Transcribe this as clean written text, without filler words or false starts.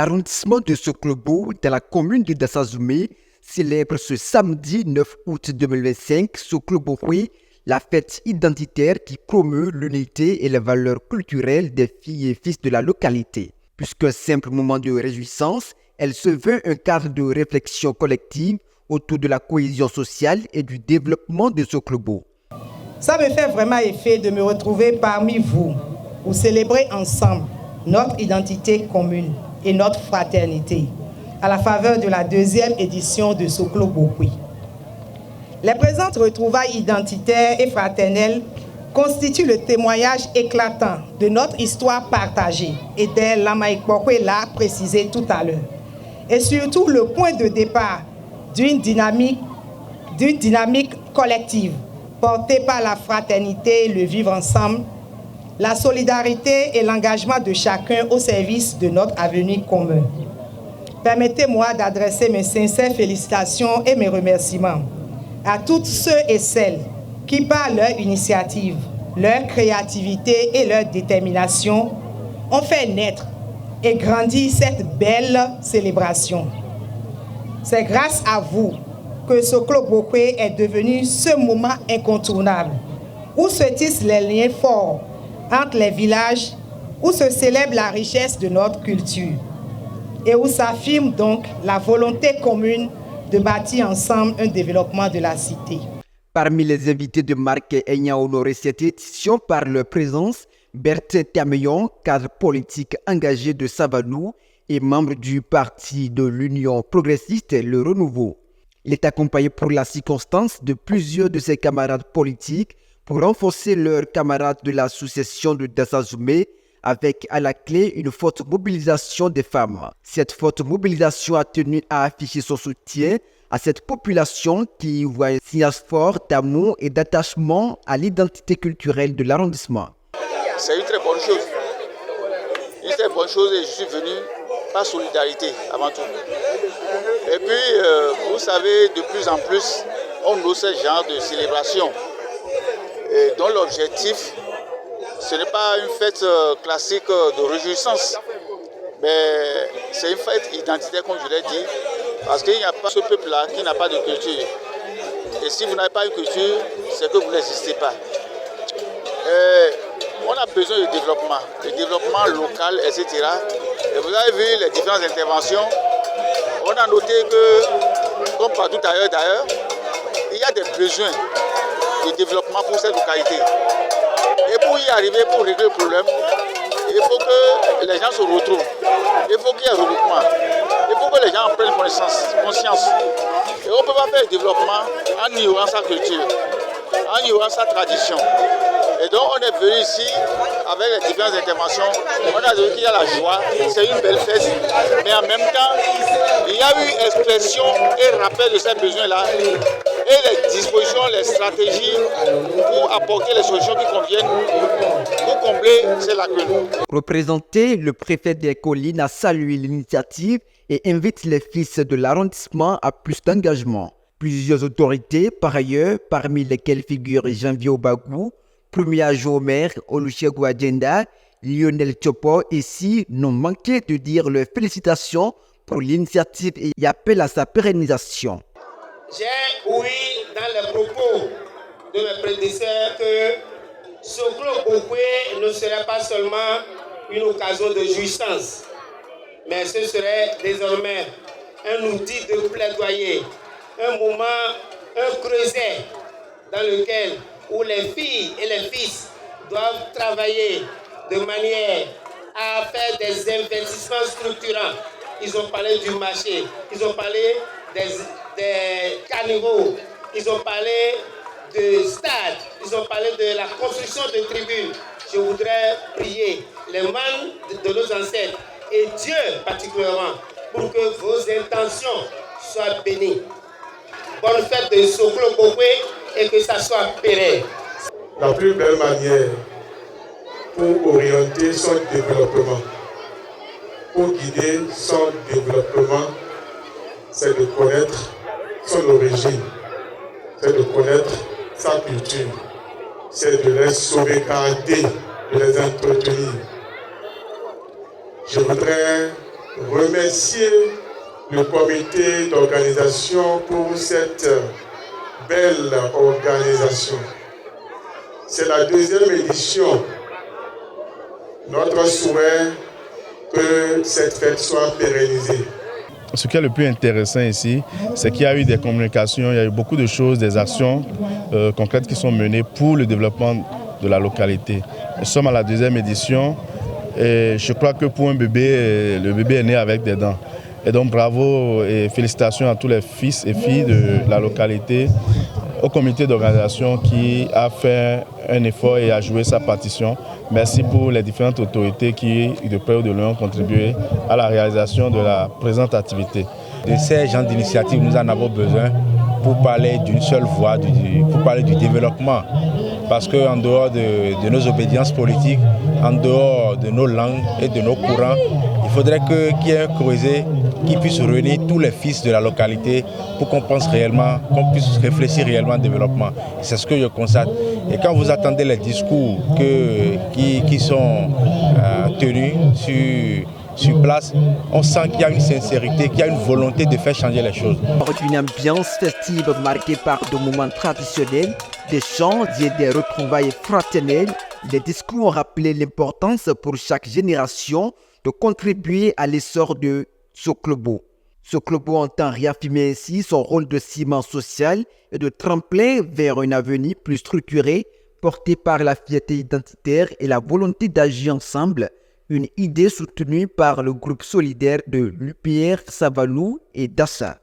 L'arrondissement de Soklobo, dans la commune de Dassazoumé, célèbre ce samedi 9 août 2025, Soklobohwe, la fête identitaire qui promeut l'unité et les valeurs culturelles des filles et fils de la localité. Puisqu'un simple moment de réjouissance, elle se veut un cadre de réflexion collective autour de la cohésion sociale et du développement de Soklobo. Ça me fait vraiment effet de me retrouver parmi vous pour célébrer ensemble notre identité commune et notre fraternité à la faveur de la deuxième édition de Soklobohwe. Les présentes retrouvailles identitaires et fraternelles constituent le témoignage éclatant de notre histoire partagée, et d'elle Lamaïk Bokwe l'a précisé tout à l'heure, et surtout le point de départ d'une dynamique collective portée par la fraternité et le vivre ensemble, la solidarité et l'engagement de chacun au service de notre avenir commun. Permettez-moi d'adresser mes sincères félicitations et mes remerciements à tous ceux et celles qui, par leur initiative, leur créativité et leur détermination, ont fait naître et grandir cette belle célébration. C'est grâce à vous que Soklobohwe est devenu ce moment incontournable où se tissent les liens forts entre les villages, où se célèbre la richesse de notre culture et où s'affirme donc la volonté commune de bâtir ensemble un développement de la cité. Parmi les invités de marque ayant honoré cette édition par leur présence, Bertin Tameyon, cadre politique engagé de Savanou et membre du parti de l'Union progressiste Le Renouveau. Il est accompagné pour la circonstance de plusieurs de ses camarades politiques pour renforcer leurs camarades de l'association de Dassazoumé avec à la clé une forte mobilisation des femmes. Cette forte mobilisation a tenu à afficher son soutien à cette population qui voit un signal fort d'amour et d'attachement à l'identité culturelle de l'arrondissement. C'est une très bonne chose. Une très bonne chose et je suis venu par solidarité avant tout. Et puis, vous savez, de plus en plus, on a ce genre de célébration dont l'objectif, ce n'est pas une fête classique de réjouissance, mais c'est une fête identitaire, comme je l'ai dit, parce qu'il n'y a pas ce peuple-là qui n'a pas de culture. Et si vous n'avez pas une culture, c'est que vous n'existez pas. On a besoin de développement local, etc. Et vous avez vu les différentes interventions. On a noté que, comme partout ailleurs d'ailleurs, il y a des besoins de développement pour cette localité. Et pour y arriver, pour régler le problème, il faut que les gens se retrouvent. Il faut qu'il y ait un regroupement. Il faut que les gens en prennent conscience. Et on ne peut pas faire le développement en ignorant sa culture, en ignorant sa tradition. Et donc on est venu ici avec les différentes interventions. On a vu qu'il y a la joie, c'est une belle fête. Mais en même temps, il y a eu expression et rappel de ces besoins-là. Et les dispositions, les stratégies pour apporter les solutions qui conviennent pour combler ces lacunes. Représenté, le préfet des collines a salué l'initiative et invite les fils de l'arrondissement à plus d'engagement. Plusieurs autorités, par ailleurs, parmi lesquelles figurent Janvier Obagou, premier adjoint au maire Olusegun Adjenda, Lionel Tiopo ici, n'ont manqué de dire leurs félicitations pour l'initiative et appellent à sa pérennisation. J'ai ouï dans les propos de mes prédécesseurs que Soklobohwe ne serait pas seulement une occasion de jouissance, mais ce serait désormais un outil de plaidoyer, un moment, un creuset dans lequel où les filles et les fils doivent travailler de manière à faire des investissements structurants. Ils ont parlé du marché, ils ont parlé des carnivaux, ils ont parlé de stades, ils ont parlé de la construction de tribunes. Je voudrais prier les mains de nos ancêtres et Dieu particulièrement pour que vos intentions soient bénies. Bonne fête de Soklobohwe et que ça soit pérenne. La plus belle manière pour orienter son développement, pour guider son développement, c'est de connaître son origine, c'est de connaître sa culture, c'est de les sauvegarder, de les entretenir. Je voudrais remercier le comité d'organisation pour cette belle organisation. C'est la deuxième édition. Notre souhait que cette fête soit pérennisée. Ce qui est le plus intéressant ici, c'est qu'il y a eu des communications, il y a eu beaucoup de choses, des actions concrètes qui sont menées pour le développement de la localité. Nous sommes à la deuxième édition et je crois que pour un bébé, le bébé est né avec des dents. Et donc bravo et félicitations à tous les fils et filles de la localité, au comité d'organisation qui a fait un effort et a joué sa partition. Merci pour les différentes autorités qui, de près ou de loin, ont contribué à la réalisation de la présente activité. De ces genres d'initiatives, nous en avons besoin pour parler d'une seule voix, pour parler du développement. Parce qu'en dehors de nos obédiences politiques, en dehors de nos langues et de nos courants, il faudrait qu'il y ait un creuset qui puisse réunir tous les fils de la localité pour qu'on pense réellement, qu'on puisse réfléchir réellement au développement. C'est ce que je constate. Et quand vous attendez les discours qui sont tenus sur place, on sent qu'il y a une sincérité, qu'il y a une volonté de faire changer les choses. Une ambiance festive marquée par des moments traditionnels, des chants et des retrouvailles fraternelles, les discours ont rappelé l'importance pour chaque génération de contribuer à l'essor de Soklobo. Soklobo entend réaffirmer ainsi son rôle de ciment social et de tremplin vers un avenir plus structuré, porté par la fierté identitaire et la volonté d'agir ensemble, une idée soutenue par le groupe solidaire de l'UPR Savalou et Dassa.